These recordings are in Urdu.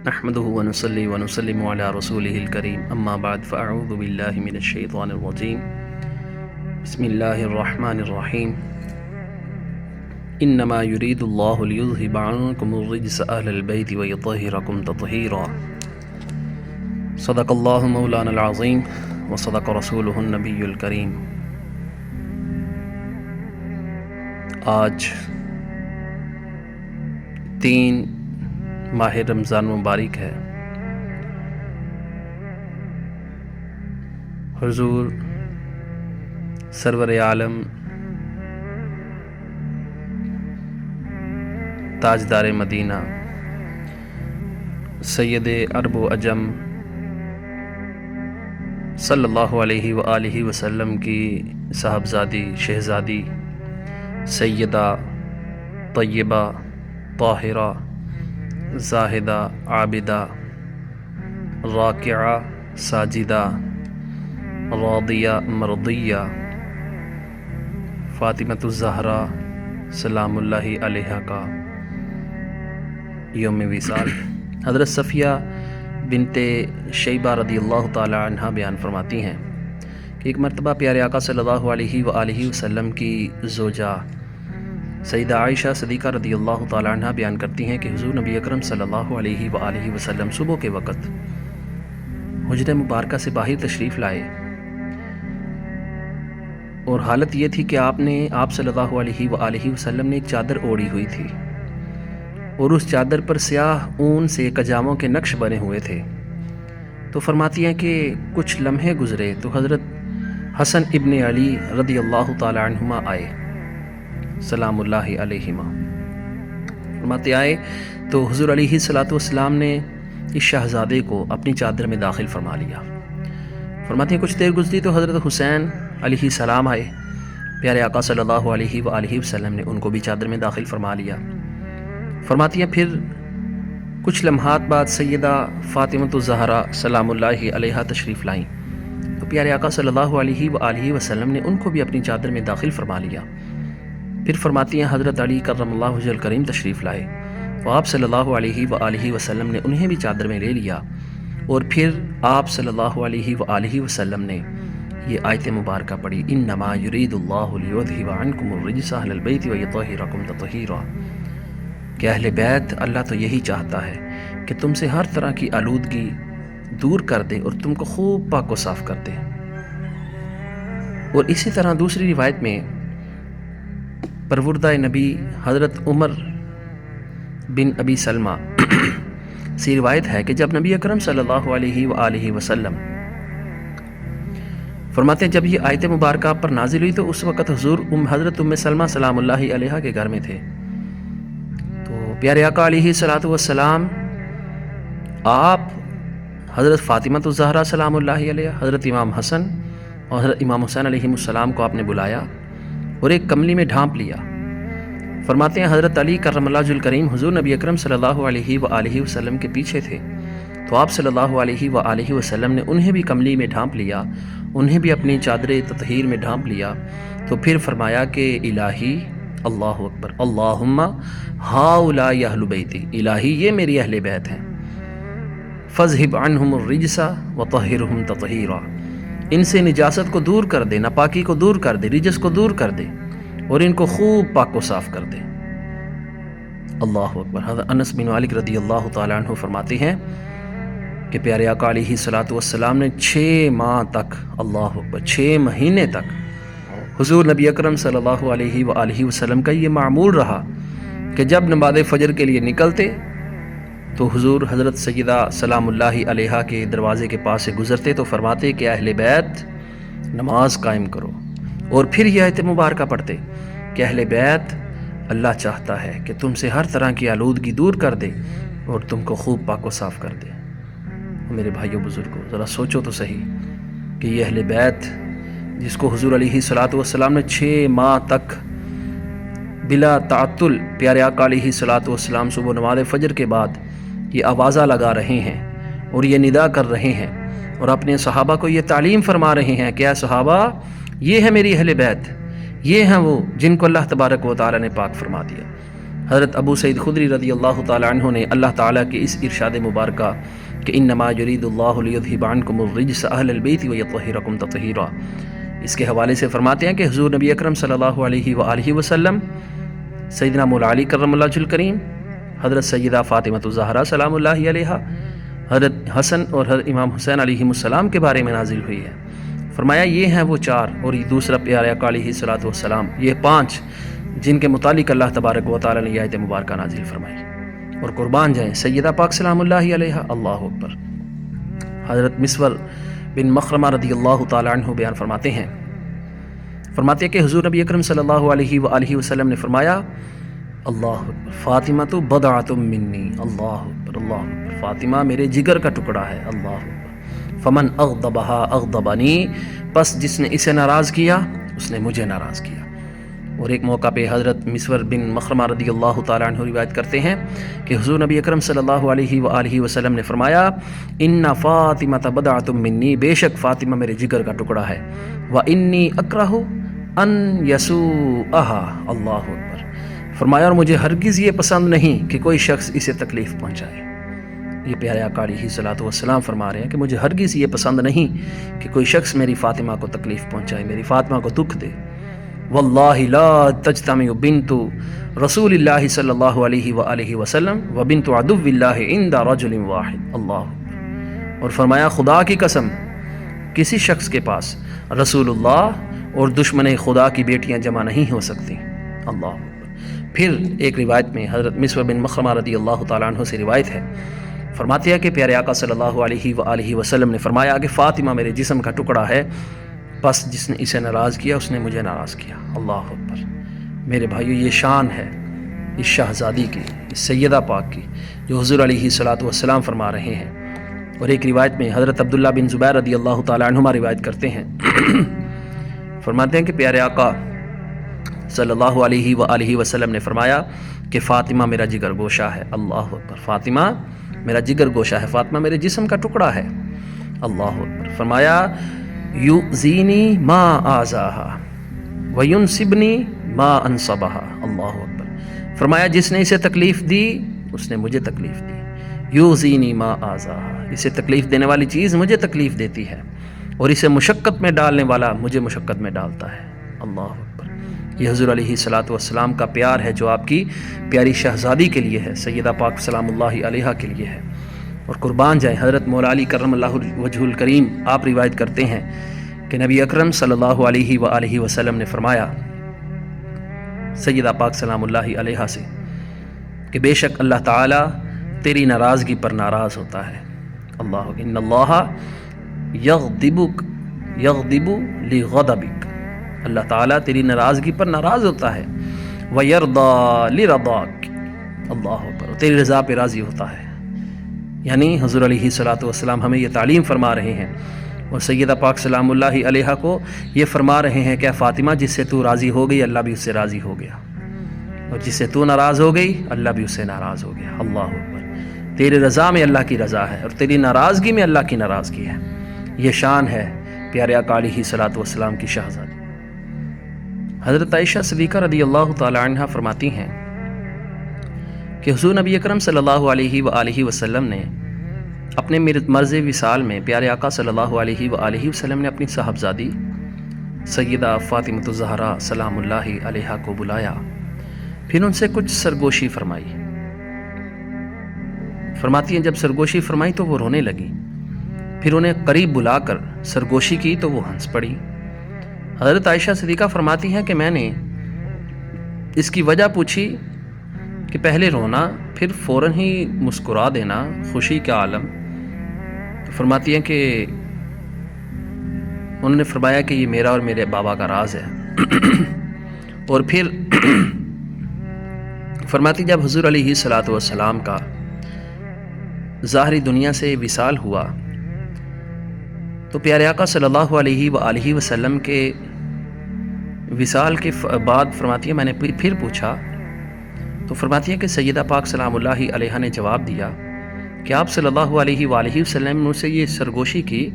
نحمده ونصلي ونسلم على رسوله الكريم اما بعد فاعوذ بالله من الشيطان الرجيم بسم الله الرحمن الرحيم انما يريد الله ليذهب عنكم الرجس اهل البيت ويطهركم تطهيرا صدق الله مولانا العظيم وصدق رسوله النبي الكريم۔ آج 3 ماہ رمضان مبارک ہے۔ حضور سرور عالم تاجدار مدینہ سید عرب و عجم صلی اللہ علیہ وآلہ وسلم کی صاحبزادی شہزادی سیدہ طیبہ طاہرہ زاہدہ عابدہ راکعہ ساجدہ راضیہ مرضیہ فاطمۃ الزہرا سلام اللہ علیہا کا یوم وصال۔ حضرت صفیہ بنت شیبہ رضی اللہ تعالی عنہ بیان فرماتی ہیں کہ ایک مرتبہ پیارے آقا صلی اللہ علیہ وآلہ وسلم کی زوجہ سیدہ عائشہ صدیقہ رضی اللہ تعالی عنہ بیان کرتی ہیں کہ حضور نبی اکرم صلی اللہ علیہ وآلہ وسلم صبح کے وقت حجرہ مبارکہ سے باہر تشریف لائے اور حالت یہ تھی کہ آپ صلی اللہ علیہ وآلہ وسلم نے ایک چادر اوڑھی ہوئی تھی اور اس چادر پر سیاہ اون سے کجاموں کے نقش بنے ہوئے تھے۔ تو فرماتی ہیں کہ کچھ لمحے گزرے تو حضرت حسن ابن علی رضی اللہ تعالی عنہما آئے سلام اللہ علیہما۔ فرماتے آئے تو حضور علیہ الصلوۃ والسلام نے اس شہزادے کو اپنی چادر میں داخل فرما لیا۔ فرماتے ہیں کچھ دیر گزری تو حضرت حسین علیہ السلام آئے، پیارے آقا صلی اللہ علیہ وآلہ وسلم نے ان کو بھی چادر میں داخل فرما لیا۔ فرماتی ہیں پھر کچھ لمحات بعد سیدہ فاطمۃ الزہرا سلام اللہ علیہا تشریف لائیں تو پیارے آقا صلی اللہ علیہ وآلہ وسلم نے ان کو بھی اپنی چادر میں داخل فرما لیا۔ پھر فرماتی ہیں حضرت علی کرم اللہ وجہ الکریم تشریف لائے تو آپ صلی اللہ علیہ وآلہ وسلم نے انہیں بھی چادر میں لے لیا، اور پھر آپ صلی اللہ علیہ وآلہ وسلم نے یہ آیت مبارکہ پڑھی انما یرید اللہ لیذھب عنکم الرجس اہل البیت ویطہرکم تطہیرا، کہ اہل بیت اللہ تو یہی چاہتا ہے کہ تم سے ہر طرح کی آلودگی دور کر دے اور تم کو خوب پاک و صاف کر دے۔ اور اسی طرح دوسری روایت میں پروردہ نبی حضرت عمر بن ابی سلمہ سے روایت ہے کہ جب نبی اکرم صلی اللہ علیہ وآلہ وسلم فرماتے ہیں جب یہ آیت مبارکہ پر نازل ہوئی تو اس وقت حضور حضرت ام سلمہ سلام اللہ علیہا کے گھر میں تھے۔ تو پیارے آقا علیہ الصلوۃ والسلام آپ حضرت فاطمۃ الزہرا سلام اللہ علیہ، حضرت امام حسن اور حضرت امام حسین علیہ السلام کو آپ نے بلایا اور ایک کملی میں ڈھانپ لیا۔ فرماتے ہیں حضرت علی کرم اللہ وجہ الکریم حضور نبی اکرم صلی اللہ علیہ وآلہ وسلم کے پیچھے تھے تو آپ صلی اللہ علیہ وآلہ وسلم نے انہیں بھی کملی میں ڈھانپ لیا، انہیں بھی اپنی چادر تطہیر میں ڈھانپ لیا۔ تو پھر فرمایا کہ الہی اللہ اکبر اللہم ہؤلاء اہل بیتی، الہی یہ میری اہل بیت ہیں، فاذھب عنہم الرجس وطہرہم تطہیرا، ان سے نجاست کو دور کر دے، ناپاکی کو دور کر دے، رجس کو دور کر دے اور ان کو خوب پاک و صاف کر دے۔ اللہ اکبر۔ حضرت انس بن مالک رضی اللہ تعالیٰ عنہ فرماتے ہیں کہ پیارے آقا علیہ الصلوۃ والسلام نے 6 ماہ تک، اللہ اکبر 6 مہینے تک حضور نبی اکرم صلی اللہ علیہ وآلہ وسلم کا یہ معمول رہا کہ جب نماز فجر کے لیے نکلتے تو حضور حضرت سیدہ سلام اللہ علیہا کے دروازے کے پاس سے گزرتے تو فرماتے کہ اہل بیت نماز قائم کرو، اور پھر یہ آیت مبارکہ پڑھتے کہ اہل بیت اللہ چاہتا ہے کہ تم سے ہر طرح کی آلودگی دور کر دے اور تم کو خوب پاک و صاف کر دے۔ میرے بھائیوں بزرگوں ذرا سوچو تو صحیح کہ یہ اہل بیت جس کو حضور علیہ الصلوۃ والسلام نے 6 ماہ تک بلا تعطل پیارے آقا علیہ الصلوۃ والسلام صبح نماز فجر کے بعد یہ آوازہ لگا رہے ہیں اور یہ ندا کر رہے ہیں اور اپنے صحابہ کو یہ تعلیم فرما رہے ہیں کہ اے صحابہ یہ ہے میری اہل بیت، یہ ہیں وہ جن کو اللہ تبارک و تعالیٰ نے پاک فرما دیا۔ حضرت ابو سعید خدری رضی اللہ تعالیٰ عنہ نے اللہ تعالیٰ کی اس ارشاد مبارکہ کہ انما یرید اللہ لیذھب عنکم الرجس اہل البیت ویطہرکم تطہیرا، اس کے حوالے سے فرماتے ہیں کہ حضور نبی اکرم صلی اللہ علیہ وآلہ وسلم، سیدنا مولا علی کرم اللہ وجہ الکریم، حضرت سیدہ فاطمہ الزہرا سلام اللہ علیہا، حضرت حسن اور حضرت امام حسین علیہ السلام کے بارے میں نازل ہوئی ہے۔ فرمایا یہ ہیں وہ چار، اور یہ دوسرا پیارے آقا علیہ الصلوۃ والسلام، یہ پانچ جن کے متعلق اللہ تبارک و تعالیٰ نے یہ آیت مبارکہ نازل فرمائی۔ اور قربان جائیں سیدہ پاک سلام اللہ علیہا، اللہ اکبر۔ حضرت مسور بن مخرمہ رضی اللہ تعالیٰ عنہ بیان فرماتے ہیں کہ حضور نبی اکرم صلی اللہ علیہ وآلہ وسلم نے فرمایا، اللہ اکبر، فاطمہ تو بضعۃ منی، اللہ اکبر اللہ اکبر، فاطمہ میرے جگر کا ٹکڑا ہے، اللہ اکبر، فمن اغضبها اغضبنی، پس جس نے اسے ناراض کیا اس نے مجھے ناراض کیا۔ اور ایک موقع پہ حضرت مسور بن مخرمہ رضی اللہ تعالیٰ عنہ روایت کرتے ہیں کہ حضور نبی اکرم صلی اللہ علیہ وآلہ وسلم نے فرمایا، ان فاطمہ بضعۃ منی، بے شک فاطمہ میرے جگر کا ٹکڑا ہے، وانی اکرہ ان یسوءھا، اللہ اکبر، فرمایا اور مجھے ہرگز یہ پسند نہیں کہ کوئی شخص اسے تکلیف پہنچائے۔ یہ پیارے آقا علیہ الصلوۃ والسلام فرما رہے ہیں کہ مجھے ہرگز یہ پسند نہیں کہ کوئی شخص میری فاطمہ کو تکلیف پہنچائے، میری فاطمہ کو دکھ دے۔ واللہ لا تجتمع بنت رسول اللہ صلی اللہ علیہ وآلہ وسلم وبنت عدو اللہ عند رجل واحد، اللہ اکبر، اور فرمایا خدا کی قسم کسی شخص کے پاس رسول اللہ اور دشمن خدا کی بیٹیاں جمع نہیں ہو سکتی، اللہ اکبر۔ پھر ایک روایت میں حضرت مسور بن مخرمہ رضی اللہ تعالیٰ عنہ سے روایت ہے، فرماتے ہیں کہ پیارے آقا صلی اللہ علیہ وآلہ وسلم نے فرمایا کہ فاطمہ میرے جسم کا ٹکڑا ہے، بس جس نے اسے ناراض کیا اس نے مجھے ناراض کیا، اللہ اکبر۔ میرے بھائیو، یہ شان ہے اس شہزادی کی، اس سیدہ پاک کی، جو حضور علیہ الصلوۃ والسلام فرما رہے ہیں۔ اور ایک روایت میں حضرت عبداللہ بن زبیر رضی اللہ تعالیٰ عنہما روایت کرتے ہیں، فرماتے ہیں کہ پیارے آقا صلی اللہ علیہ وآلہ وسلم نے فرمایا کہ فاطمہ میرا جگر گوشہ ہے، اللہ اکبر، فاطمہ میرا جگر گوشہ ہے، فاطمہ میرے جسم کا ٹکڑا ہے، اللہ اکبر۔ فرمایا یؤذینی ما آذاہا وینصبنی ما انصبہا، اللہ اکبر، فرمایا جس نے اسے تکلیف دی اس نے مجھے تکلیف دی، یؤذینی ما آذاہا، اسے تکلیف دینے والی چیز مجھے تکلیف دیتی ہے، اور اسے مشقت میں ڈالنے والا مجھے مشقت میں ڈالتا ہے، اللہ اکبر۔ یہ حضور علیہ الصلوۃ والسلام کا پیار ہے جو آپ کی پیاری شہزادی کے لیے ہے، سیدہ پاک سلام اللہ علیہا کے لیے ہے۔ اور قربان جائیں حضرت مولا علی کرم اللہ وجہ الکریم، آپ روایت کرتے ہیں کہ نبی اکرم صلی اللہ علیہ وآلہ وسلم نے فرمایا سیدہ پاک سلام اللہ علیہا سے کہ بے شک اللہ تعالیٰ تیری ناراضگی پر ناراض ہوتا ہے، اللہ ان اللہ یغضب لغضبک، اللہ تعالیٰ تیری ناراضگی پر ناراض ہوتا ہے، وَيَرْضَى لِرَضَاكِ، اللہ اکبر، تیری رضا پہ راضی ہوتا ہے۔ یعنی حضور علیہ الصلوۃ والسلام ہمیں یہ تعلیم فرما رہے ہیں، اور سیدہ پاک سلام اللہ علیہا کو یہ فرما رہے ہیں کہ فاطمہ جس سے تو راضی ہو گئی اللہ بھی اس سے راضی ہو گیا، اور جس سے تو ناراض ہو گئی اللہ بھی اس سے ناراض ہو گیا، اللہ اکبر۔ تیری رضا میں اللہ کی رضا ہے اور تیری ناراضگی میں اللہ کی ناراضگی ہے۔ یہ شان ہے پیارے آقا علیہ الصلوۃ والسلام کی شہزادی۔ حضرت عائشہ صدیقہ رضی اللہ تعالی عنہا فرماتی ہیں کہ حضور نبی اکرم صلی اللہ علیہ وآلہ وسلم نے اپنے مرض وصال میں پیارے آقا صلی اللہ علیہ وآلہ وسلم نے اپنی صاحبزادی سیدہ فاطمہ الزہرا سلام اللہ علیہا کو بلایا، پھر ان سے کچھ سرگوشی فرمائی۔ فرماتی ہیں جب سرگوشی فرمائی تو وہ رونے لگی، پھر انہیں قریب بلا کر سرگوشی کی تو وہ ہنس پڑی۔ حضرت عائشہ صدیقہ فرماتی ہیں کہ میں نے اس کی وجہ پوچھی کہ پہلے رونا پھر فوراً ہی مسکرا دینا، خوشی کا عالم۔ تو فرماتی ہیں کہ انہوں نے فرمایا کہ یہ میرا اور میرے بابا کا راز ہے۔ اور پھر فرماتی جب حضور علیہ الصلوۃ والسلام کا ظاہری دنیا سے وصال ہوا تو پیارے آقا صلی اللہ علیہ وآلہ وسلم کے وصال کے بعد فرماتی ہیں میں نے پھر پوچھا تو فرماتی ہیں کہ سیدہ پاک سلام اللہ علیہا نے جواب دیا کہ آپ صلی اللہ علیہ وآلہ وسلم نے سے یہ سرگوشی کی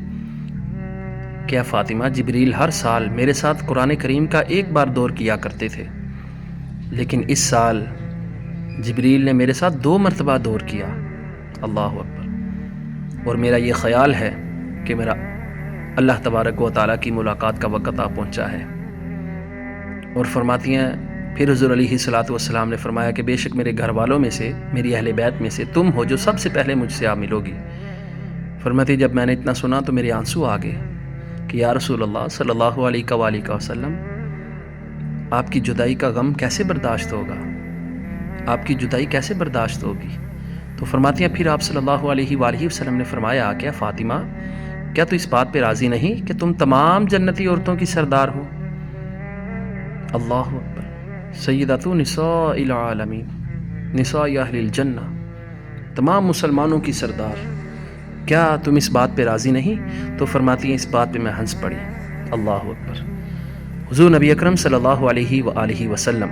کہ فاطمہ جبریل ہر سال میرے ساتھ قرآن کریم کا ایک بار دور کیا کرتے تھے، لیکن اس سال جبریل نے میرے ساتھ 2 مرتبہ دور کیا، اللہ اکبر، اور میرا یہ خیال ہے کہ میرا اللہ تبارک و تعالیٰ کی ملاقات کا وقت آ پہنچا ہے۔ اور فرماتی ہیں پھر حضور علیہ الصلوۃ والسلام نے فرمایا کہ بے شک میرے گھر والوں میں سے، میری اہل بیت میں سے تم ہو جو سب سے پہلے مجھ سے آپ ملو گی۔ فرماتی جب میں نے اتنا سنا تو میرے آنسو آ گئے کہ یا رسول اللہ صلی اللہ علیہ وآلہ وسلم، آپ کی جدائی کا غم کیسے برداشت ہوگا، آپ کی جدائی کیسے برداشت ہوگی؟ تو فرماتی ہیں پھر آپ صلی اللہ علیہ وآلہ وسلم نے فرمایا کہ فاطمہ، کیا تو اس بات پہ راضی نہیں کہ تم تمام جنتی عورتوں کی سردار ہو؟ اللہ اکبر، سیدۃ نساء العالمین، نساء اہل الجنہ، تمام مسلمانوں کی سردار، کیا تم اس بات پہ راضی نہیں؟ تو فرماتی ہیں اس بات پہ میں ہنس پڑی، اللہ اکبر۔ حضور نبی اکرم صلی اللہ علیہ وآلہ وسلم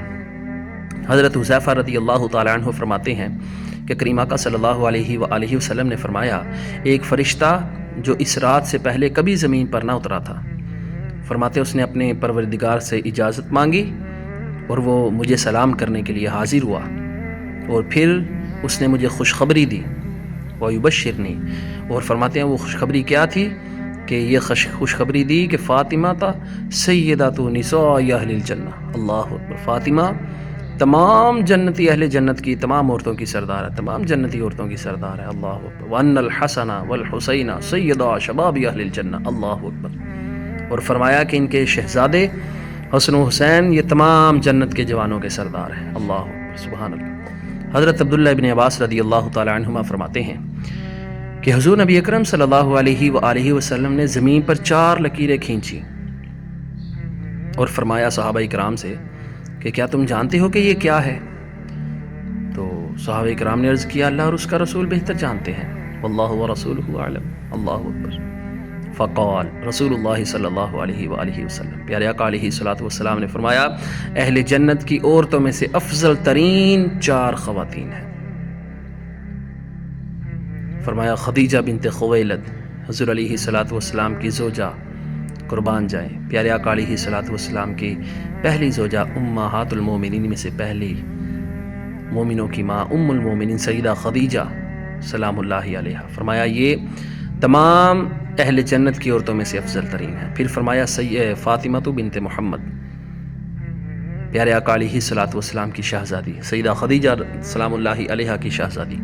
حضرت حذیفہ رضی اللہ تعالیٰ عنہ فرماتے ہیں کہ کریم آقا صلی اللہ علیہ وآلہ وسلم نے فرمایا ایک فرشتہ جو اس رات سے پہلے کبھی زمین پر نہ اترا تھا، فرماتے اس نے اپنے پروردگار سے اجازت مانگی اور وہ مجھے سلام کرنے کے لیے حاضر ہوا، اور پھر اس نے مجھے خوشخبری دی، وَيُبَشِّرْنِي، اور فرماتے ہیں وہ خوشخبری کیا تھی کہ یہ خوشخبری دی کہ فاطمہ تا سیدۃ نساء اہل الجنہ، اللہ اکبر، فاطمہ تمام جنتی اہل جنت کی تمام عورتوں کی سردار ہے، تمام جنتی عورتوں کی سردار ہے، اللہ اکبر، وَأَنَّ الْحَسَنَ وَالْحُسَيْنَ سَيِّدَا شَبَابِ أَهْلِ الْجَنَّةِ، اللہ اکبر، اور فرمایا کہ ان کے شہزادے حسن و حسین یہ تمام جنت کے جوانوں کے سردار ہیں، اللہ اکبر، سبحان اللہ۔ حضرت عبداللہ ابن عباس رضی اللہ تعالی عنہما فرماتے ہیں کہ حضور نبی اکرم صلی اللہ علیہ وآلہ وسلم نے زمین پر 4 لکیریں کھینچی اور فرمایا صحابہ کرام سے کہ کیا تم جانتے ہو کہ یہ کیا ہے؟ تو صحابہ کرام نے عرض کیا اللہ اور اس کا رسول بہتر جانتے ہیں، واللہ ورسولہ اعلم، اللہ اکبر۔ فقال رسول اللہ صلی اللہ علیہ وآلہ وسلم، پیارے آقا علیہ الصلوۃ والسلام نے فرمایا اہل جنت کی عورتوں میں سے افضل ترین 4 خواتین ہیں۔ فرمایا خدیجہ بنت خویلد، حضور علیہ الصلوۃ والسلام کی زوجہ، قربان جائیں، پیارے آقا علیہ الصلوۃ والسلام کی پہلی زوجہ، امہات المومنین میں سے پہلی مومنوں کی ماں، ام المومنین سیدہ خدیجہ سلام اللہ علیہا، فرمایا یہ تمام اہل جنت کی عورتوں میں سے افضل ترین ہے۔ پھر فرمایا فاطمہ بنت محمد، پیارے آقا علیہ الصلوۃ والسلام کی شہزادی، سیدہ خدیجہ سلام اللہ علیہا کی شہزادی،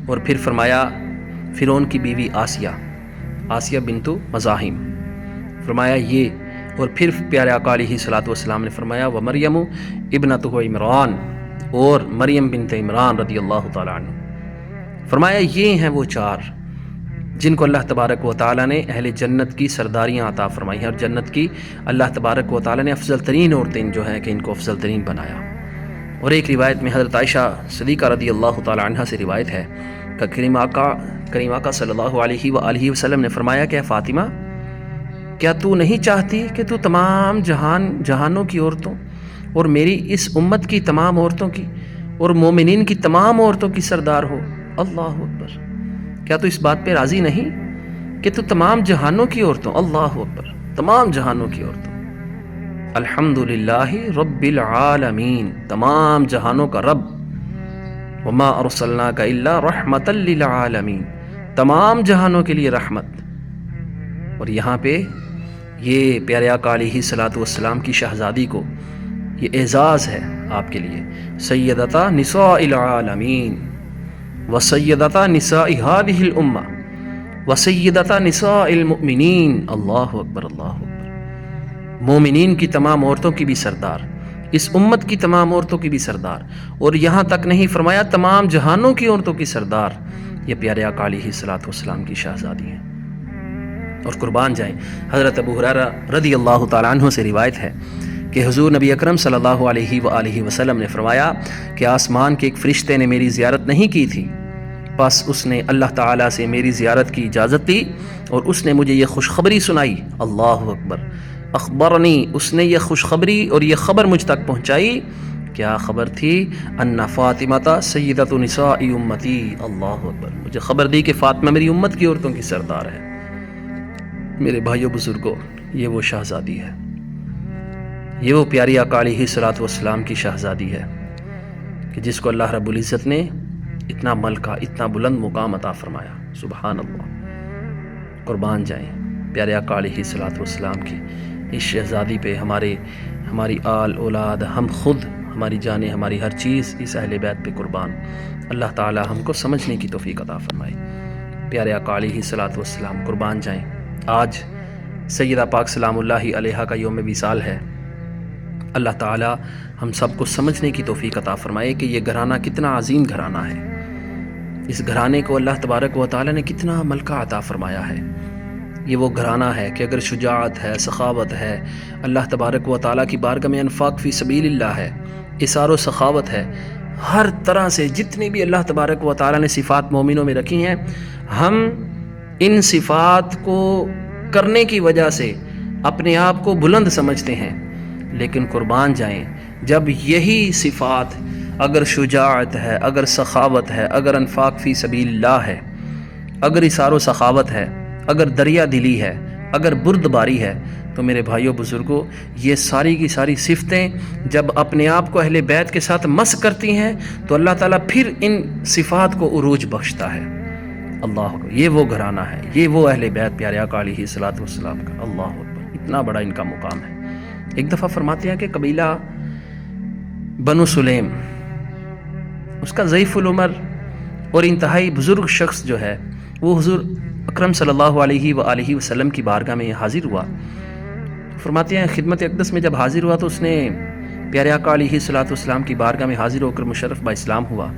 اور پھر فرمایا فرعون کی بیوی آسیہ بنت مزاحم، فرمایا یہ، اور پھر پیارے آقا علیہ الصلوۃ والسلام نے فرمایا ومریم ابنتہ عمران، اور مریم بنت عمران رضی اللہ تعالیٰ عنہ، فرمایا یہ ہیں وہ 4 جن کو اللہ تبارک و تعالیٰ نے اہل جنت کی سرداریاں عطا فرمائی ہیں، اور جنت کی اللہ تبارک و تعالیٰ نے افضل ترین عورتیں جو ہیں کہ ان کو افضل ترین بنایا۔ اور ایک روایت میں حضرت عائشہ صدیقہ رضی اللہ تعالیٰ عنہ سے روایت ہے کہ کریم آقا صلی اللہ علیہ وآلہ وسلم نے فرمایا کہ فاطمہ، کیا تو نہیں چاہتی کہ تو تمام جہانوں کی عورتوں اور میری اس امت کی تمام عورتوں کی اور مومنین کی تمام عورتوں کی سردار ہو؟ اللہ اکبر، کیا تو اس بات پہ راضی نہیں کہ تو تمام جہانوں کی عورتوں، اللہ اکبر، تمام جہانوں کی عورتوں، الحمدللہ رب العالمین، تمام جہانوں کا رب، وما ارسلناک الا رحمتا للعالمین، تمام جہانوں کے لیے رحمت۔ اور یہاں پہ یہ پیارے آقا علیہ الصلوۃ والسلام کی شہزادی کو یہ اعزاز ہے آپ کے لیے، سیدتا نساء العالمین وسیدتا نساء هذه الامہ وسیدتا نساء المؤمنین، اللہ اکبر، اللہ اکبر، مومنین کی تمام عورتوں کی بھی سردار، اس امت کی تمام عورتوں کی بھی سردار، اور یہاں تک نہیں فرمایا تمام جہانوں کی عورتوں کی سردار، یہ پیارے آقا علیہ الصلوۃ والسلام کی شہزادی ہیں۔ اور قربان جائیں، حضرت ابو ہریرہ رضی اللہ تعالیٰ عنہ سے روایت ہے کہ حضور نبی اکرم صلی اللہ علیہ وآلہ وسلم نے فرمایا کہ آسمان کے ایک فرشتے نے میری زیارت نہیں کی تھی، بس اس نے اللہ تعالیٰ سے میری زیارت کی اجازت دی اور اس نے مجھے یہ خوشخبری سنائی، اللہ اکبر، اخبرنی، اس نے یہ خوشخبری اور یہ خبر مجھ تک پہنچائی، کیا خبر تھی؟ ان فاطمہ سیدۃ نساء امتی، اللہ اکبر، مجھے خبر دی کہ فاطمہ میری امت کی عورتوں کی سردار ہے۔ میرے بھائیوں بزرگوں، یہ وہ شہزادی ہے، یہ وہ پیاری آقا علیہ الصلوۃ والسلام کی شہزادی ہے کہ جس کو اللہ رب العزت نے اتنا ملکہ، اتنا بلند مقام عطا فرمایا. سبحان اللہ. قربان جائیں پیارے آقا علیہ الصلوۃ والسلام کی اس شہزادی پہ ہماری آل اولاد، ہم خود، ہماری جانیں، ہماری ہر چیز اس اہل بیت پہ قربان. اللہ تعالی ہم کو سمجھنے کی توفیق عطا فرمائے. پیارے آقا علیہ الصلوۃ والسلام قربان جائیں. آج سیدہ پاک سلام اللہ علیہا کا یوم وصال ہے. اللہ تعالی ہم سب کو سمجھنے کی توفیق عطا فرمائے کہ یہ گھرانہ کتنا عظیم گھرانہ ہے. اس گھرانے کو اللہ تبارک و تعالی نے کتنا ملکہ عطا فرمایا ہے. یہ وہ گھرانہ ہے کہ اگر شجاعت ہے، سخاوت ہے، اللہ تبارک و تعالی کی بارگاہ میں انفاق فی سبیل اللہ ہے، اثار و سخاوت ہے، ہر طرح سے جتنی بھی اللہ تبارک و تعالی نے صفات مومنوں میں رکھی ہیں، ہم ان صفات کو کرنے کی وجہ سے اپنے آپ کو بلند سمجھتے ہیں. لیکن قربان جائیں جب یہی صفات، اگر شجاعت ہے، اگر سخاوت ہے، اگر انفاق فی سبیل اللہ ہے، اگر اثار و سخاوت ہے، اگر دریا دلی ہے، اگر بردباری ہے، تو میرے بھائیوں بزرگوں، یہ ساری کی ساری صفتیں جب اپنے آپ کو اہل بیت کے ساتھ مس کرتی ہیں تو اللہ تعالیٰ پھر ان صفات کو عروج بخشتا ہے. اللہ اکبر. یہ وہ گھرانہ ہے، یہ وہ اہل بیت پیارے آقا علیہ الصلوۃ والسلام کا. اللہ اکبر. اتنا بڑا ان کا مقام ہے. ایک دفعہ فرماتے ہیں کہ قبیلہ بنو سلیم، اس کا ضعیف العمر اور انتہائی بزرگ شخص جو ہے وہ حضور اکرم صلی اللہ علیہ وآلہ وسلم کی بارگاہ میں حاضر ہوا. فرماتے ہیں خدمت اقدس میں جب حاضر ہوا تو اس نے پیارے آقا علیہ الصلوۃ والسلام کی بارگاہ میں حاضر ہو کر مشرف با اسلام ہوا.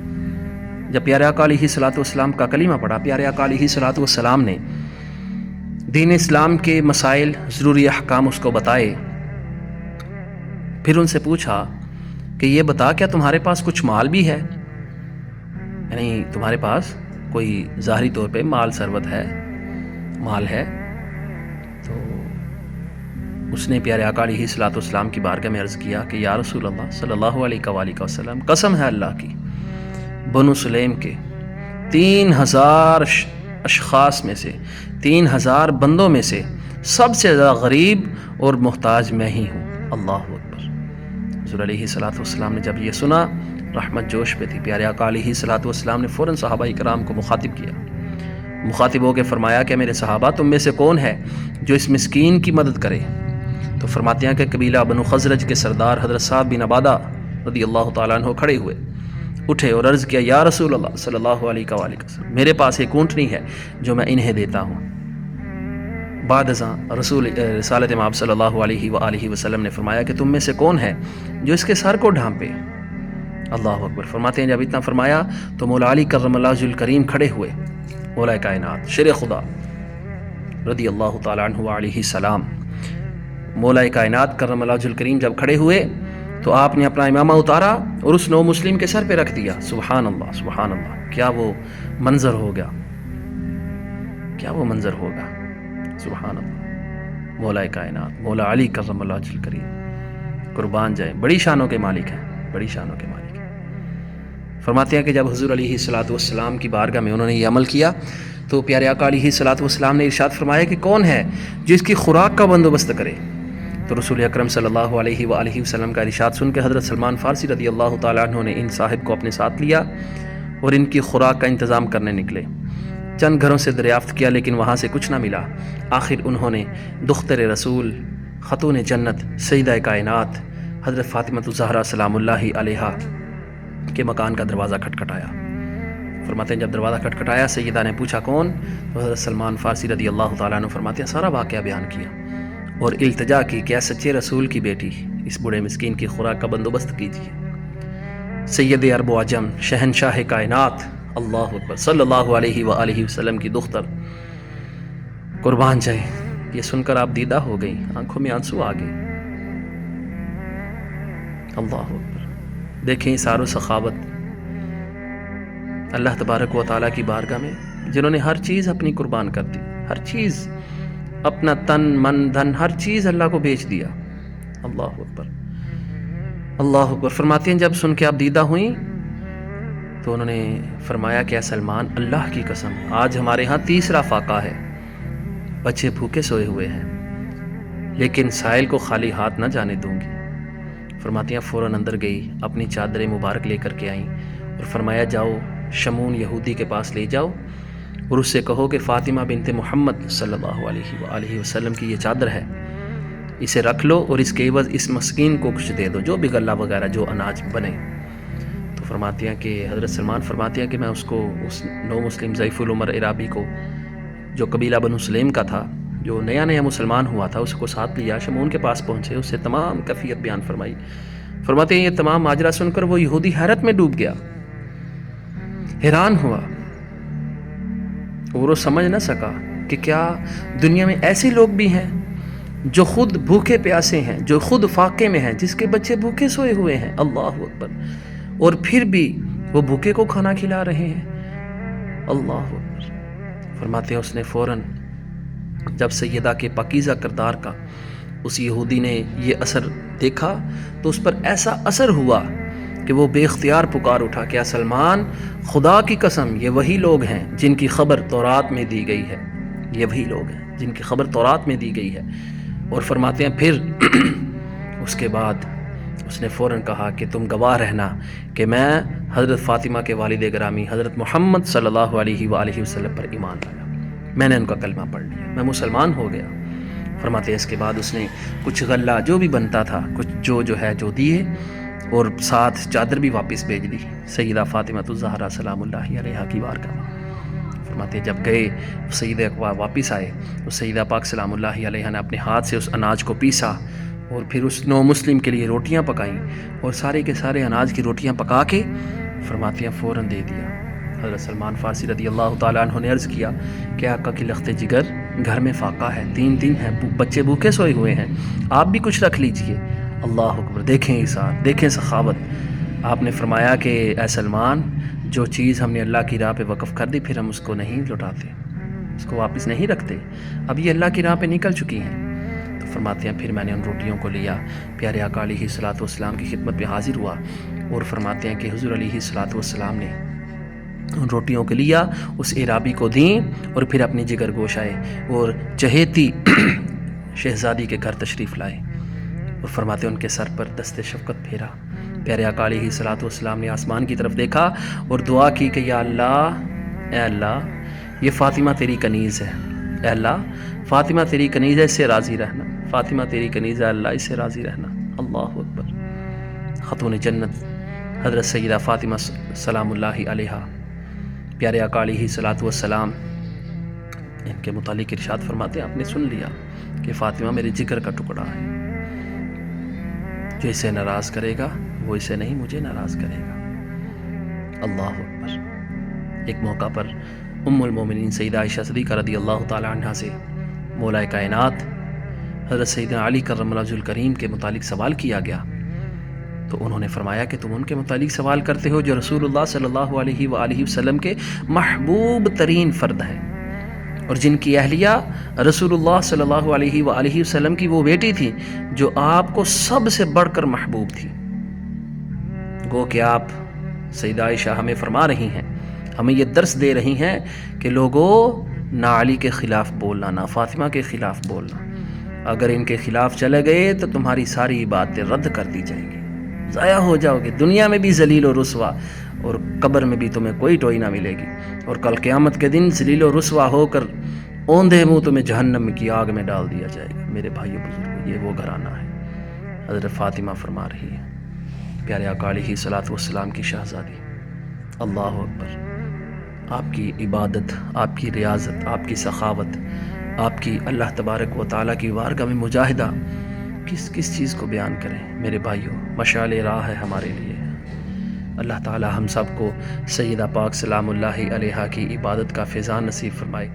جب پیارے آقا علیہ الصلوۃ والسلام کا کلمہ پڑھا، پیارے آقا علیہ الصلوۃ والسلام نے دین اسلام کے مسائل، ضروری احکام اس کو بتائے. پھر ان سے پوچھا کہ یہ بتا کیا تمہارے پاس کچھ مال بھی ہے؟ یعنی تمہارے پاس کوئی ظاہری طور پہ مال ثروت ہے، مال ہے؟ تو اس نے پیارے آقا علیہ الصلوۃ والسلام کی بارگاہ میں عرض کیا کہ یا رسول اللہ صلی اللہ علیہ وآلہ وسلم، قسم ہے اللہ کی، بنو سلیم کے 3000 اشخاص میں سے، 3000 بندوں میں سے سب سے زیادہ غریب اور محتاج میں ہی ہوں. اللہ اکبر. حضور علیہ الصلوۃ والسلام نے جب یہ سنا، رحمت جوش پہ تھی. پیارے آقا علیہ الصلوۃ والسلام نے فوراً صحابہ کرام کو مخاطب کیا. مخاطب ہو کے فرمایا کہ میرے صحابہ، تم میں سے کون ہے جو اس مسکین کی مدد کرے؟ تو فرماتے ہیں کہ قبیلہ بنو خزرج کے سردار حضرت سعد بن عبادہ رضی اللہ تعالیٰ عنہ کھڑے ہوئے، اٹھے اور عرض کیا یا رسول اللہ صلی اللہ علیہ وآلہ وسلم، میرے پاس ایک اونٹنی ہے جو میں انہیں دیتا ہوں. بعد ازاں رسول رسالت مآب صلی اللہ علیہ وآلہ وسلم نے فرمایا کہ تم میں سے کون ہے جو اس کے سر کو ڈھانپے؟ اللہ اکبر. فرماتے ہیں جب اتنا فرمایا تو مولا علی کرم اللہ وجہ الکریم کھڑے ہوئے. مولا کائنات شیر خدا رضی اللہ تعالیٰ عنہ علیہ السلام، مولا کائنات کرم اللہ وجہ الکریم جب کھڑے ہوئے تو آپ نے اپنا امامہ اتارا اور اس نو مسلم کے سر پہ رکھ دیا. سبحان اللہ، سبحان اللہ. کیا وہ منظر ہو گیا، کیا وہ منظر ہوگا. سبحان اللہ. مولا کائنات مولا علی کرم اللہ وجہ الکریم قربان جائیں، بڑی شانوں کے مالک ہیں، بڑی شانوں کے مالک ہیں. فرماتے ہیں کہ جب حضور علیہ الصلوۃ والسلام کی بارگاہ میں انہوں نے یہ عمل کیا تو پیارے آقا علیہ الصلوۃ والسلام نے ارشاد فرمایا کہ کون ہے جو اس کی خوراک کا بندوبست کرے؟ تو رسول اکرم صلی اللہ علیہ وآلہ وسلم کا ارشاد سن کے حضرت سلمان فارسی رضی اللہ تعالیٰ عنہ نے ان صاحب کو اپنے ساتھ لیا اور ان کی خوراک کا انتظام کرنے نکلے. چند گھروں سے دریافت کیا لیکن وہاں سے کچھ نہ ملا. آخر انہوں نے دختر رسول، خاتون جنت، سیدہ کائنات حضرت فاطمہ الزہرا سلام اللہ علیہا کے مکان کا دروازہ کھٹکھٹایا. فرماتے ہیں جب دروازہ کھٹکھٹایا سیدہ نے پوچھا کون؟ تو حضرت سلمان فارسی رضی اللہ تعالیٰ عنہ فرماتے ہیں سارا واقعہ بیان کیا اور التجا کی کہ اے سچے رسول کی بیٹی، اس بوڑھے مسکین کی خوراک کا بندوبست کیجیے. سید عرب و عجم، شہنشاہ کائنات اللہ اکبر صلی اللہ علیہ وآلہ وسلم کی دختر قربان جائیں، یہ سن کر آپ دیدہ ہو گئی، آنکھوں میں آنسو آ گئے. اللہ اکبر. دیکھیں اثار و سخاوت اللہ تبارک و تعالیٰ کی بارگاہ میں، جنہوں نے ہر چیز اپنی قربان کر دی، ہر چیز، اپنا تن من دھن ہر چیز اللہ کو بیچ دیا. اللہ اکبر، اللہ اکبر. فرماتے ہیں جب سن کے آپ دیدہ ہوئیں تو انہوں نے فرمایا کہ اے سلمان، اللہ کی قسم آج ہمارے ہاں تیسرا فاقہ ہے، بچے بھوکے سوئے ہوئے ہیں، لیکن سائل کو خالی ہاتھ نہ جانے دوں گی. فرماتی ہیں فوراً اندر گئی، اپنی چادر مبارک لے کر کے آئیں اور فرمایا جاؤ شمون یہودی کے پاس لے جاؤ اور اس سے کہو کہ فاطمہ بنت محمد صلی اللہ علیہ وآلہ وسلم کی یہ چادر ہے، اسے رکھ لو اور اس کے عوض اس مسکین کو کچھ دے دو، جو بھی غلہ وغیرہ جو اناج بنے۔ تو فرماتی ہیں کہ حضرت سلمان فرماتی ہیں کہ میں اس نو مسلم ضعیف العمر عرابی کو، جو قبیلہ بنو سلیم کا تھا، جو نیا مسلمان ہوا تھا، اس کو ساتھ لیا، شمون کے پاس پہنچے، اس سے تمام کیفیت بیان فرمائی۔ فرماتے ہیں یہ تمام ماجرا سن کر وہ یہودی حیرت میں ڈوب گیا، حیران ہوا اور وہ سمجھ نہ سکا کہ کیا دنیا میں ایسے لوگ بھی ہیں جو خود بھوکے پیاسے ہیں، جو خود فاقے میں ہیں، جس کے بچے بھوکے سوئے ہوئے ہیں، اللہ اکبر، اور پھر بھی وہ بھوکے کو کھانا کھلا رہے ہیں، اللہ اکبر۔ فرماتے ہیں اس نے فوراً جب سیدہ کے پاکیزہ کردار کا اس یہودی نے یہ اثر دیکھا تو اس پر ایسا اثر ہوا کہ وہ بے اختیار پکار اٹھا کہ سلمان، خدا کی قسم یہ وہی لوگ ہیں جن کی خبر تورات میں دی گئی ہے، یہ وہی لوگ ہیں جن کی خبر تورات میں دی گئی ہے۔ اور فرماتے ہیں پھر اس کے بعد اس نے فوراً کہا کہ تم گواہ رہنا کہ میں حضرت فاطمہ کے والد گرامی حضرت محمد صلی اللہ علیہ وآلہ وسلم پر ایمان لایا، میں نے ان کا کلمہ پڑھ لیا، میں مسلمان ہو گیا۔ فرماتے ہیں اس کے بعد اس نے کچھ غلہ جو بھی بنتا تھا کچھ جو دیے اور ساتھ چادر بھی واپس بھیج دی سیدہ فاطمہ الزہرا سلام اللہ علیہا کی بارگاہ میں۔ فرماتے ہیں جب گئے سیدہ واپس آئے تو سیدہ پاک سلام اللہ علیہا نے اپنے ہاتھ سے اس اناج کو پیسا اور پھر اس نو مسلم کے لیے روٹیاں پکائیں اور سارے کے سارے اناج کی روٹیاں پکا کے فرماتے ہیں فوراً دے دیا۔ حضرت سلمان فارسی رضی اللہ تعالیٰ عنہ نے عرض کیا کہ آقا کی لخت جگر گھر میں فاقہ ہے، 3 دن ہیں، بچے بھوکے سوئے ہوئے ہیں، آپ بھی کچھ رکھ لیجئے۔ اللہ اکبر، دیکھیں ایثار، دیکھیں سخاوت۔ آپ نے فرمایا کہ اے سلمان، جو چیز ہم نے اللہ کی راہ پہ وقف کر دی پھر ہم اس کو نہیں لوٹاتے، اس کو واپس نہیں رکھتے، اب یہ اللہ کی راہ پہ نکل چکی ہیں۔ تو فرماتے ہیں پھر میں نے ان روٹیوں کو لیا، پیارے آقا علیہ الصلوۃ والسلام کی خدمت پہ حاضر ہوا اور فرماتے ہیں کہ حضور علیہ الصلوۃ والسلام نے ان روٹیوں کو لیا، اس عرابی کو دیں اور پھر اپنی جگر گوش آئے اور چہیتی شہزادی کے گھر تشریف لائے اور فرماتے ان کے سر پر دست شفقت پھیرا۔ پیارے آقا علیہ الصلوۃ والسلام نے آسمان کی طرف دیکھا اور دعا کی کہ یا اللہ، اے اللہ، یہ فاطمہ تیری کنیز ہے، اے اللہ فاطمہ تیری کنیز ہے، اس سے راضی رہنا، فاطمہ تیری کنیز ہے اللہ، اس سے راضی رہنا۔ اللہ اکبر۔ خاتون جنت حضرت سیدہ فاطمہ سلام اللہ علیہا، پیارے آقا علیہ الصلوۃ والسلام ان کے متعلق ارشاد فرماتے ہیں آپ نے سن لیا کہ فاطمہ میرے جگر کا ٹکڑا ہے، جو اسے ناراض کرے گا وہ اسے نہیں مجھے ناراض کرے گا۔ اللہ اکبر۔ ایک موقع پر ام المومنین سیدہ عائشہ صدیقہ رضی اللہ تعالی عنہا سے مولا کائنات حضرت سیدنا علی کرم اللہ وجہہ الکریم کے متعلق سوال کیا گیا تو انہوں نے فرمایا کہ تم ان کے متعلق سوال کرتے ہو جو رسول اللہ صلی اللہ علیہ وآلہ وسلم کے محبوب ترین فرد ہیں اور جن کی اہلیہ رسول اللہ صلی اللہ علیہ وآلہ وسلم کی وہ بیٹی تھی جو آپ کو سب سے بڑھ کر محبوب تھی۔ گو کہ آپ سیدہ عائشہ ہمیں فرما رہی ہیں، ہمیں یہ درس دے رہی ہیں کہ لوگوں نہ علی کے خلاف بولنا، نہ فاطمہ کے خلاف بولنا، اگر ان کے خلاف چلے گئے تو تمہاری ساری باتیں رد کر دی جائیں گی، ضائع ہو جاؤ گے، دنیا میں بھی ذلیل و رسوا اور قبر میں بھی تمہیں کوئی ٹوئی نہ ملے گی، اور کل قیامت کے دن ذلیل و رسوا ہو کر اوندھے منہ تمہیں جہنم کی آگ میں ڈال دیا جائے گا۔ میرے بھائیو بزرگو، یہ وہ گھرانہ ہے۔ حضرت فاطمہ فرما رہی ہے، پیارے آقا علیہ الصلوۃ والسلام کی شہزادی۔ اللہ اکبر۔ آپ کی عبادت، آپ کی ریاضت، آپ کی سخاوت، آپ کی اللہ تبارک و تعالیٰ کی بارگاہ میں مجاہدہ، کس چیز کو بیان کریں میرے بھائیوں، مشعل راہ ہے ہمارے لیے۔ اللہ تعالی ہم سب کو سیدہ پاک سلام اللہ علیہا کی عبادت کا فیضان نصیب فرمائے۔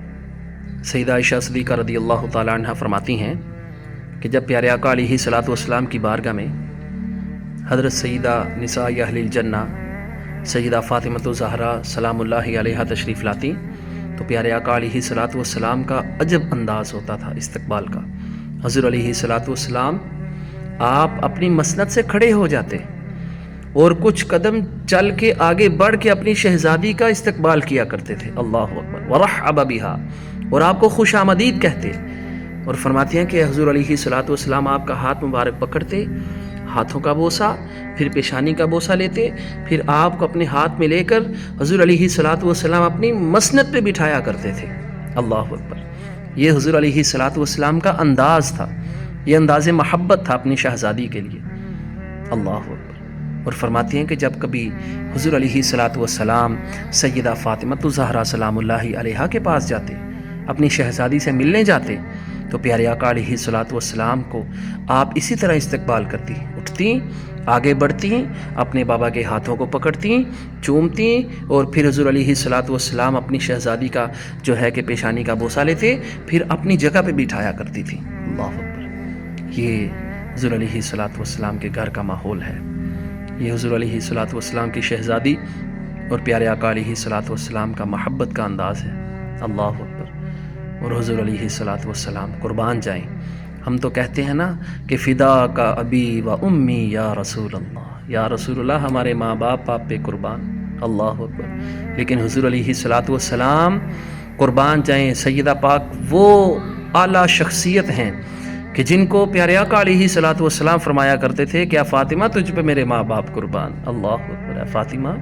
سیدہ عائشہ صدیقہ رضی اللہ تعالی عنہ فرماتی ہیں کہ جب پیارے آقا علیہ الصلوۃ والسلام کی بارگاہ میں حضرت سیدہ نساء اہل الجنہ سیدہ فاطمہ الزہرا سلام اللہ علیہا تشریف لاتی تو پیارے آقا علیہ الصلوۃ والسلام کا عجب انداز ہوتا تھا استقبال کا۔ حضور علیہ الصلوۃ والسلام آپ اپنی مسند سے کھڑے ہو جاتے اور کچھ قدم چل کے آگے بڑھ کے اپنی شہزادی کا استقبال کیا کرتے تھے۔ اللہ اکبر۔ ورحب بہا، اور آپ کو خوش آمدید کہتے اور فرماتے ہیں کہ حضور علیہ الصلوۃ والسلام آپ کا ہاتھ مبارک پکڑتے، ہاتھوں کا بوسہ، پھر پیشانی کا بوسہ لیتے، پھر آپ کو اپنے ہاتھ میں لے کر حضور علیہ الصلوۃ والسلام اپنی مسند پہ بٹھایا کرتے تھے۔ اللہ اکبر! یہ حضور علیہ الصلوۃ والسلام کا انداز تھا، یہ انداز محبت تھا اپنی شہزادی کے لیے۔ اللہ اکبر! اور فرماتے ہیں کہ جب کبھی حضور علیہ الصلوۃ والسلام سیدہ فاطمہ الزہرا سلام اللہ علیہا کے پاس جاتے، اپنی شہزادی سے ملنے جاتے، تو پیارے آقا علیہ الصلوۃ والسلام کو آپ اسی طرح استقبال کرتی، اٹھتی، آگے بڑھتی، اپنے بابا کے ہاتھوں کو پکڑتی، چومتی، اور پھر حضور علیہ الصلوۃ والسلام اپنی شہزادی کا جو ہے کہ پیشانی کا بوسہ لیتے، پھر اپنی جگہ پہ بٹھایا کرتی تھی۔ اللہ اکبر! یہ حضور علیہ الصلوۃ والسلام کے گھر کا ماحول ہے، یہ حضور علیہ الصلوۃ والسلام کی شہزادی اور پیارے آقا علیہ الصلوۃ والسلام کا محبت کا انداز ہے۔ اللہ اکبر! اور حضور علیہ الصلوۃ والسلام قربان جائیں، ہم تو کہتے ہیں نا کہ فدا کا ابی و امی یا رسول اللہ، یا رسول اللہ ہمارے ماں باپ آپ پہ قربان۔ اللہ اکبر! لیکن حضور علیہ الصلوۃ والسلام قربان جائیں، سیدہ پاک وہ اعلیٰ شخصیت ہیں کہ جن کو پیارے آقا علیہ الصلوۃ والسلام فرمایا کرتے تھے کہ فاطمہ تجھ پہ میرے ماں باپ قربان۔ اللہ اکبر! فاطمہ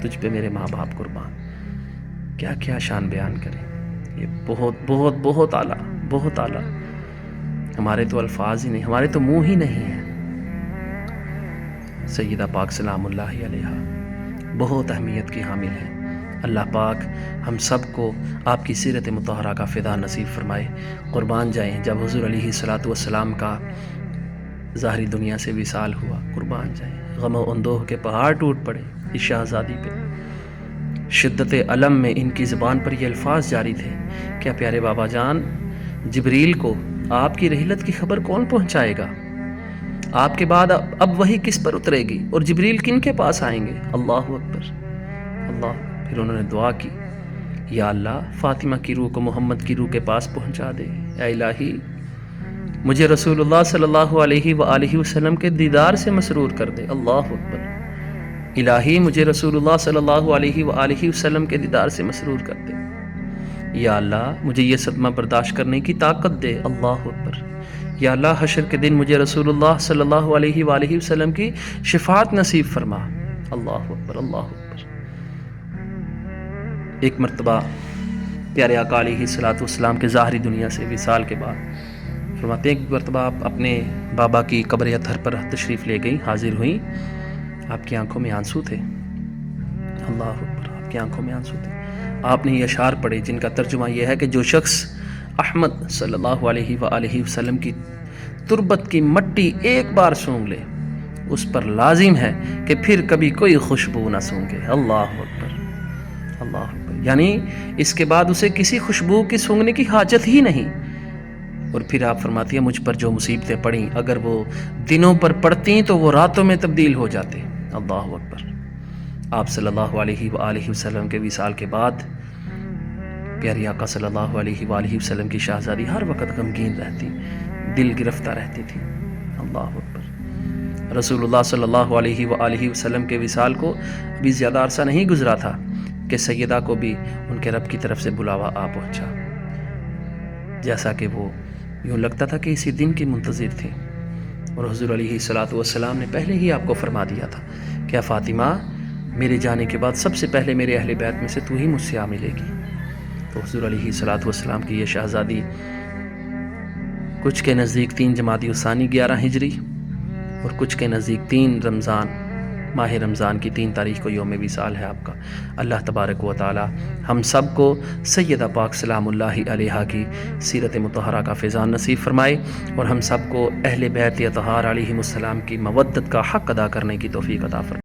تجھ پہ میرے ماں باپ قربان۔ کیا کیا شان بیان کریں، یہ بہت بہت بہت اعلیٰ، بہت اعلیٰ۔ ہمارے تو الفاظ ہی نہیں، ہمارے تو منہ ہی نہیں ہیں۔ سیدہ پاک سلام اللہ علیہا بہت اہمیت کی حامل ہے۔ اللہ پاک ہم سب کو آپ کی سیرت مطہرہ کا فدا نصیب فرمائے۔ قربان جائیں، جب حضور علیہ الصلوۃ والسلام کا ظاہری دنیا سے وصال ہوا، قربان جائیں، غم و اندوہ کے پہاڑ ٹوٹ پڑے اس شہزادی پہ۔ شدت علم میں ان کی زبان پر یہ الفاظ جاری تھے، کیا پیارے بابا جان جبریل کو آپ کی رحلت کی خبر کون پہنچائے گا؟ آپ کے بعد اب وحی کس پر اترے گی اور جبریل کن کے پاس آئیں گے؟ اللہ اکبر! اللہ! پھر انہوں نے دعا کی، یا اللہ فاطمہ کی روح کو محمد کی روح کے پاس پہنچا دے۔ اے الہی مجھے رسول اللہ صلی اللہ علیہ وآلہ وسلم کے دیدار سے مسرور کر دے۔ اللہ اکبر! الہی مجھے رسول اللہ صلی اللہ علیہ وآلہ وسلم کے دیدار سے مسرور کر دے۔ یا اللہ مجھے یہ صدمہ برداشت کرنے کی طاقت دے۔ اللہ اکبر! یا اللہ حشر کے دن مجھے رسول اللہ صلی اللہ علیہ وآلہ وسلم کی شفاعت نصیب فرما۔ اللہ اکبر! اللہ اکبر! ایک مرتبہ پیارے آقا علیہ الصلوۃ والسلام کے ظاہری دنیا سے وصال کے بعد فرماتے ہیں، ایک مرتبہ آپ اپنے بابا کی قبر اطہر پر تشریف لے گئیں، حاضر ہوئیں، آپ کی آنکھوں میں آنسو تھے۔ اللہ اکبر! آپ کی آنکھوں میں آنسو تھے۔ آپ نے یہ اشعار پڑھے جن کا ترجمہ یہ ہے کہ جو شخص احمد صلی اللہ علیہ وآلہ وسلم کی تربت کی مٹی ایک بار سونگھ لے، اس پر لازم ہے کہ پھر کبھی کوئی خوشبو نہ سونگے۔ اللہ اکبر! اللہ اکبر! یعنی اس کے بعد اسے کسی خوشبو کی سونگنے کی حاجت ہی نہیں۔ اور پھر آپ فرماتی ہیں، مجھ پر جو مصیبتیں پڑیں اگر وہ دنوں پر پڑتیں تو وہ راتوں میں تبدیل ہو جاتے۔ اللہ اکبر! آپ صلی اللہ علیہ وآلہ وسلم کے وصال کے بعد پیاری آقا صلی اللہ علیہ وآلہ وسلم کی شہزادی ہر وقت غمگین رہتی، دل گرفتہ رہتی تھی۔ اللہ اکبر! رسول اللہ صلی اللہ علیہ وآلہ وسلم کے وصال کو ابھی زیادہ عرصہ نہیں گزرا تھا کہ سیدہ کو بھی ان کے رب کی طرف سے بلاوا آ پہنچا، جیسا کہ وہ یوں لگتا تھا کہ اسی دن کی منتظر تھے۔ اور حضور علیہ الصلوۃ والسلام نے پہلے ہی آپ کو فرما دیا تھا کہ فاطمہ میرے جانے کے بعد سب سے پہلے میرے اہل بیت میں سے تو ہی مجھ سے آ ملے گی۔ تو حضور علیہ الصلوۃ والسلام کی یہ شہزادی کچھ کے نزدیک 3 جمادی الثانی 11 ہجری اور کچھ کے نزدیک 3 رمضان ماہ رمضان کی 3 تاریخ کو یوم وصال ہے آپ کا۔ اللہ تبارک و تعالی ہم سب کو سیدہ پاک سلام اللہ علیہا کی سیرت مطہرہ کا فیضان نصیب فرمائے، اور ہم سب کو اہل بیت اطہار علیہم السلام کی مودت کا حق ادا کرنے کی توفیق عطا فرمائے۔